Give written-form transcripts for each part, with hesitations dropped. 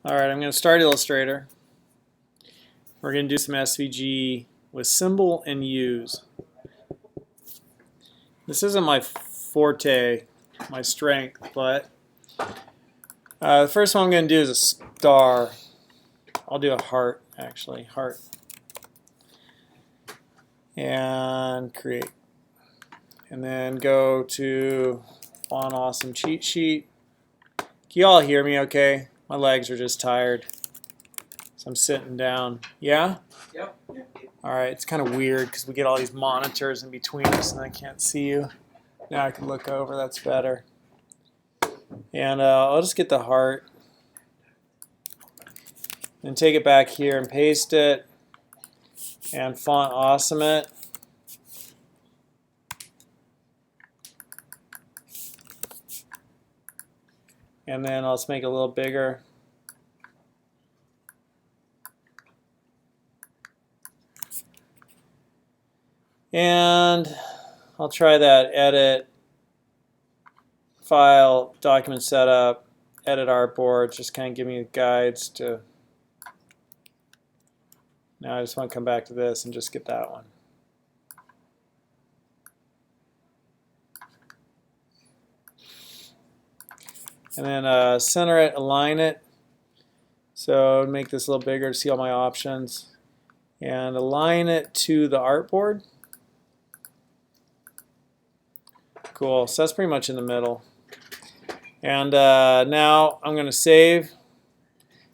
Alright, I'm going to start Illustrator. We're going to do some SVG with symbol and use. This isn't my forte, my strength, but the first one I'm going to do is a star. I'll do a heart, actually, heart. And create. And then go to Font Awesome cheat sheet. Can you all hear me okay? My legs are just tired. So I'm sitting down. Yeah? Yep. Alright, it's kind of weird because we get all these monitors in between us and I can't see you. Now I can look over, that's better. And I'll just get the heart. And take it back here and paste it. And Font Awesome it. And then I'll just make it a little bigger. And I'll try that edit, file, document setup, edit artboard, just kind of give me guides to. Now I just want to come back to this and just get that one. And then center it, align it. So make this a little bigger to see all my options. And align it to the artboard. Cool, so that's pretty much in the middle. And now I'm going to save.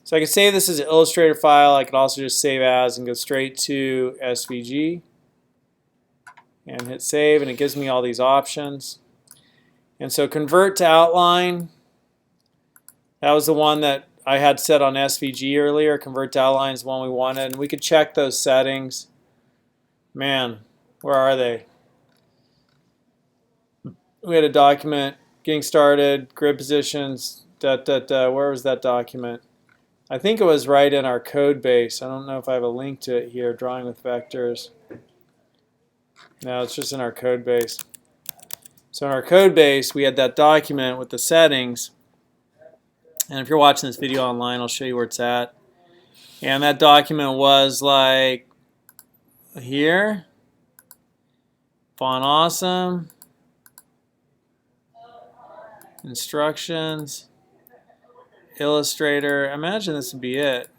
So I can save this as an Illustrator file. I could also just save as and go straight to SVG. And hit save, and it gives me all these options. And so convert to outline. That was the one that I had set on SVG earlier. Convert to outline is the one we wanted. And we could check those settings. Man, where are they? We had a document, getting started, grid positions, where was that document? I think it was right in our code base. I don't know if I have a link to it here, drawing with vectors. No, it's just in our code base. So in our code base, we had that document with the settings. And if you're watching this video online, I'll show you where it's at. And that document was like here, Font Awesome. Instructions, Illustrator. Imagine this would be it.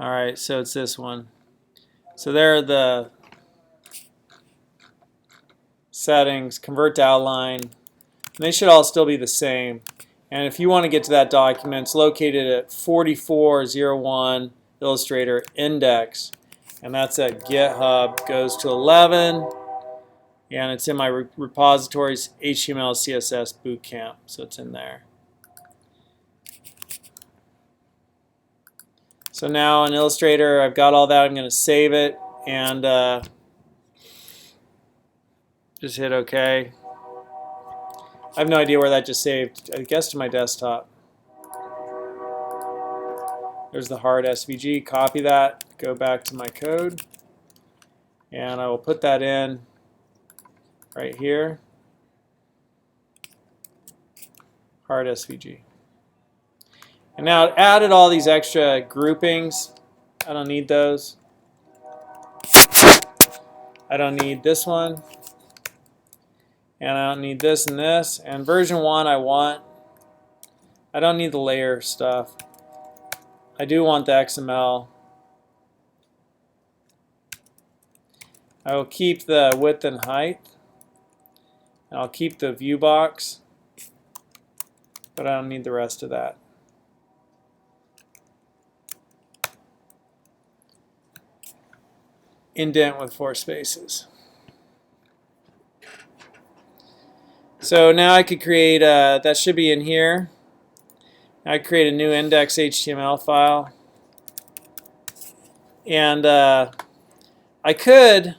Alright, so it's this one. So there are the settings, convert to outline. And they should all still be the same. And if you want to get to that document, it's located at 4401 Illustrator index. And that's at GitHub. Goes to 11. And it's in my repositories, HTML, CSS, Bootcamp, so it's in there. So now in Illustrator, I've got all that. I'm going to save it and just hit OK. I have no idea where that just saved. I guess to my desktop. There's the hard SVG. Copy that. Go back to my code. And I will put that in right here, hard SVG. And now it added all these extra groupings. I don't need those. I don't need this one. And I don't need this and this. And version 1 I want. I don't need the layer stuff. I do want the XML. I will keep the width and height. And I'll keep the view box, but I don't need the rest of that. Indent with 4 spaces. So now I could create, that should be in here. I create a new index HTML file. And I could,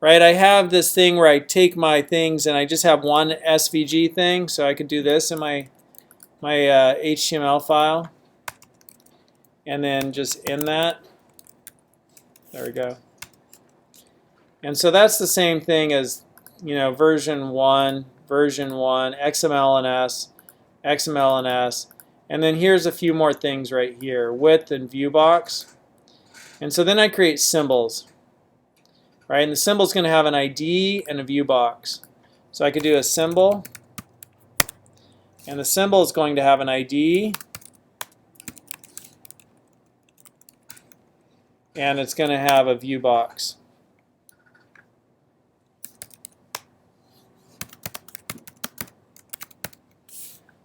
right, I have this thing where I take my things and I just have one SVG thing, so I could do this in my HTML file, and then just in that. There we go. And so that's the same thing as, you know, version 1, XML and S, XML and S, And then here's a few more things right here, width and view box. And so then I create symbols, right? And the symbol is going to have an ID and a view box. So I could do a symbol, and the symbol is going to have an ID, and it's going to have a view box.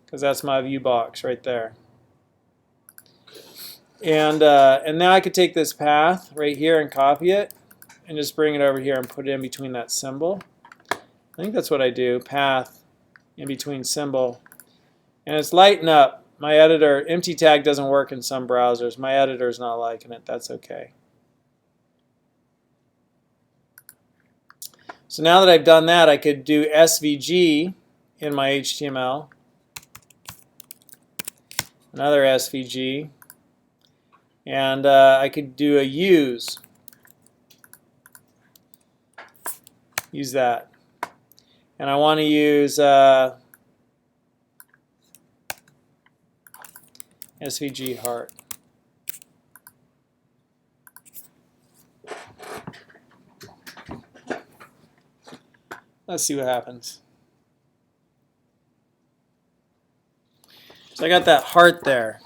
Because that's my view box right there. And now I could take this path right here and copy it and just bring it over here and put it in between that symbol. I think that's what I do, path in between symbol. And it's lighten up. My editor, empty tag doesn't work in some browsers. My editor's not liking it. That's okay. So now that I've done that, I could do SVG in my HTML. Another SVG. And I could do a use that. And I want to use SVG heart. Let's see what happens. So I got that heart there.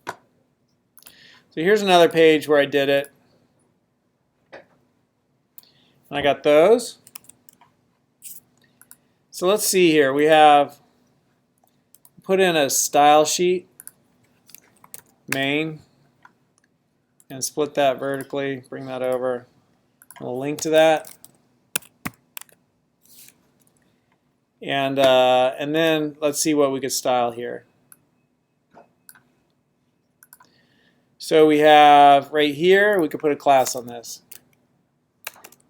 So here's another page where I did it. And I got those. So let's see here. We have put in a style sheet, main, and split that vertically, bring that over. We'll link to that. And then let's see what we could style here. So we have right here, we could put a class on this,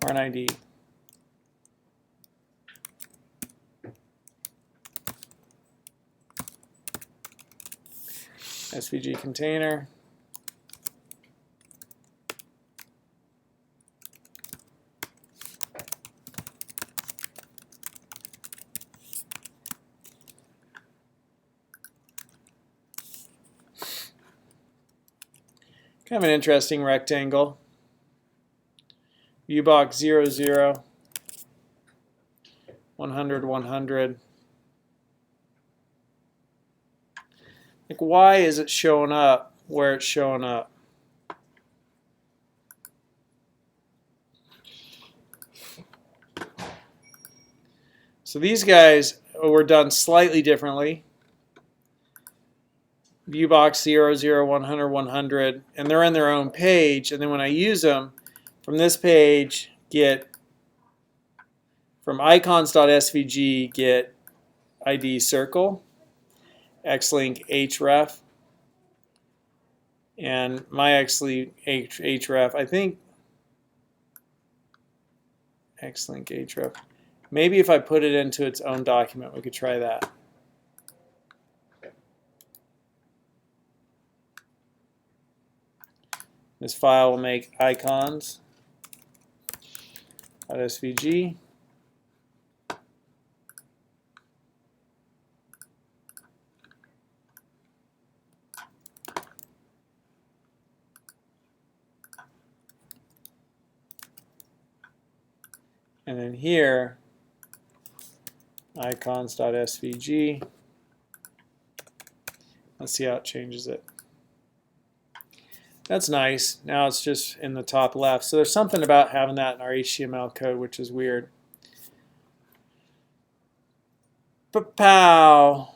or an ID. SVG container. Kind of an interesting rectangle. Viewbox 0, 0, 100, 100. Like, why is it showing up where it's showing up? So these guys were done slightly differently. Viewbox 0, 0, 100, 100, and they're in their own page. And then when I use them, from this page, get from icons.svg, get ID circle, xlink href, and my xlink href. I think xlink href. Maybe if I put it into its own document, we could try that. This file will make icons.svg. And then here, icons.svg. Let's see how it changes it. That's nice. Now it's just in the top left. So there's something about having that in our HTML code which is weird. Pow.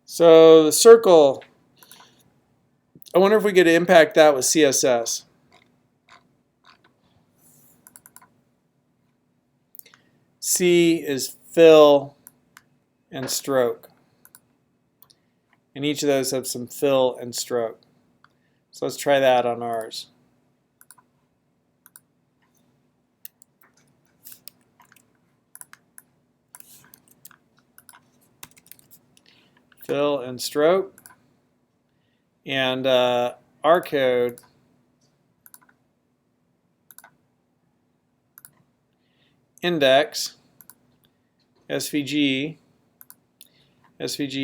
So the circle, I wonder if we could impact that with CSS. C is fill and stroke. And each of those have some fill and stroke. So let's try that on ours. Fill and stroke. And our code index svg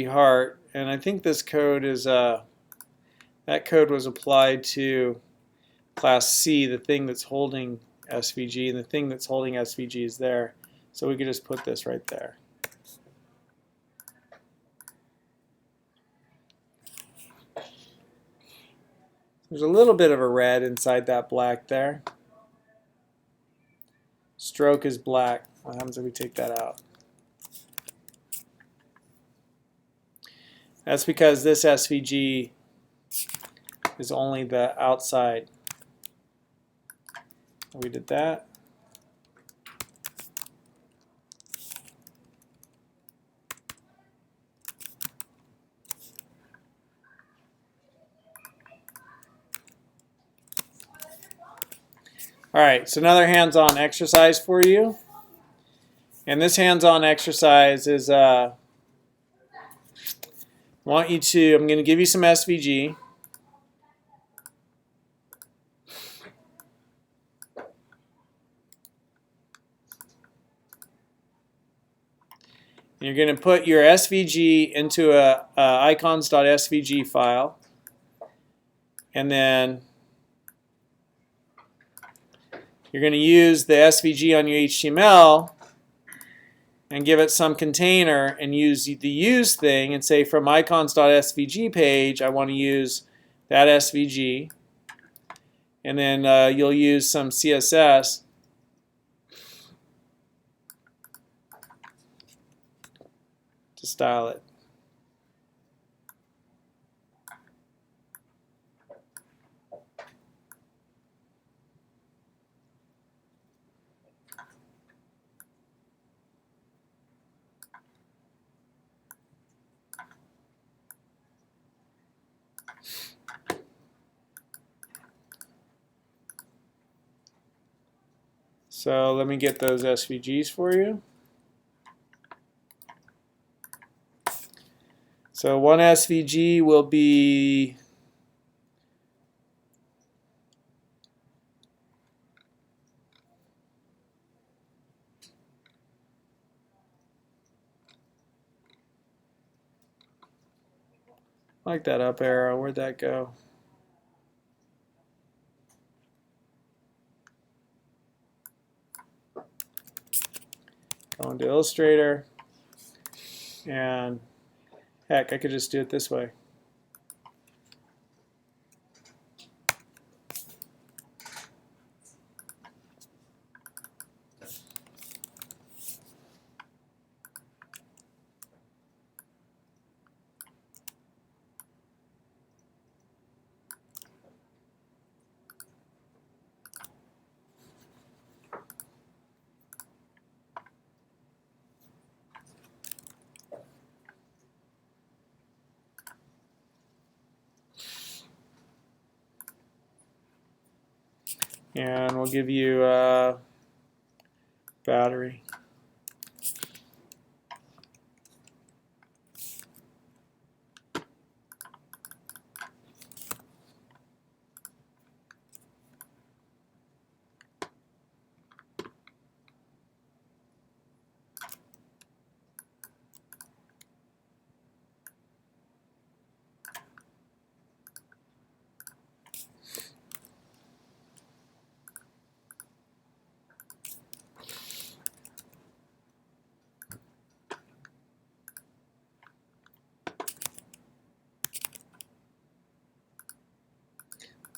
heart, and I think this code is that code was applied to class C, the thing that's holding svg, and the thing that's holding svg is there, so we could just put this right there. There's a little bit of a red inside that black there. Stroke is black. What happens if we take that out? That's because this SVG is only the outside. We did that. All right, so another hands-on exercise for you. And this hands-on exercise is, I'm going to give you some SVG. And you're going to put your SVG into a icons.svg file. And then you're going to use the SVG on your HTML and give it some container and use the use thing and say from icons.svg page I want to use that SVG, and then you'll use some CSS to style it. So let me get those SVGs for you. So one SVG will be like that up arrow. Where'd that go? Go into Illustrator, and heck, I could just do it this way. And we'll give you battery.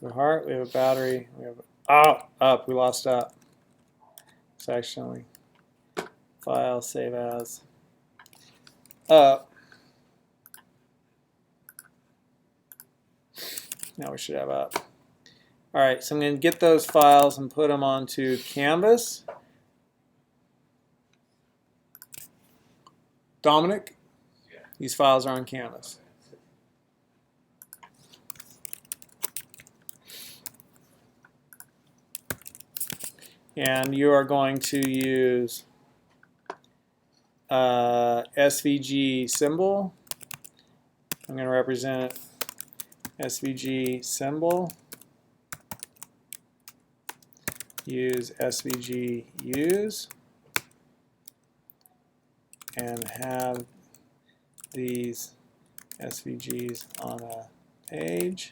The heart, we have a battery, we have up, we lost up. Sectionally. File, save as. Up. Now we should have up. Alright, so I'm going to get those files and put them onto Canvas. Dominic, these files are on Canvas. And you are going to use SVG symbol. I'm going to represent it SVG symbol, use SVG use, and have these SVGs on a page,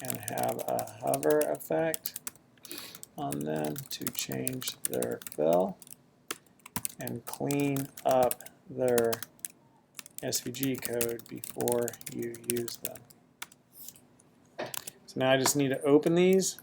and have a hover effect on them to change their fill and clean up their SVG code before you use them. So now I just need to open these.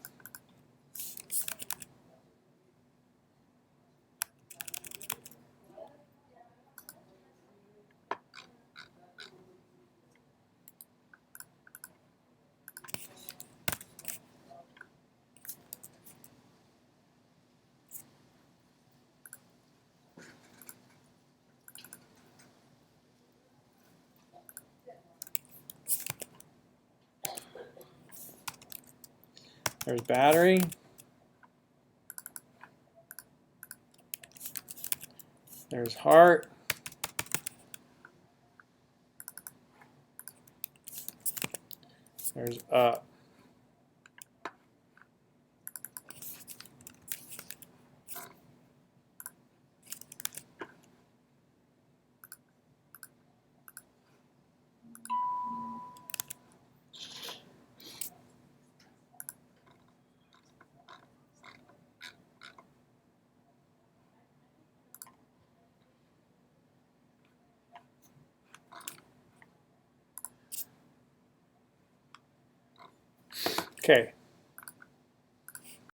There's battery. There's heart. There's up. Okay,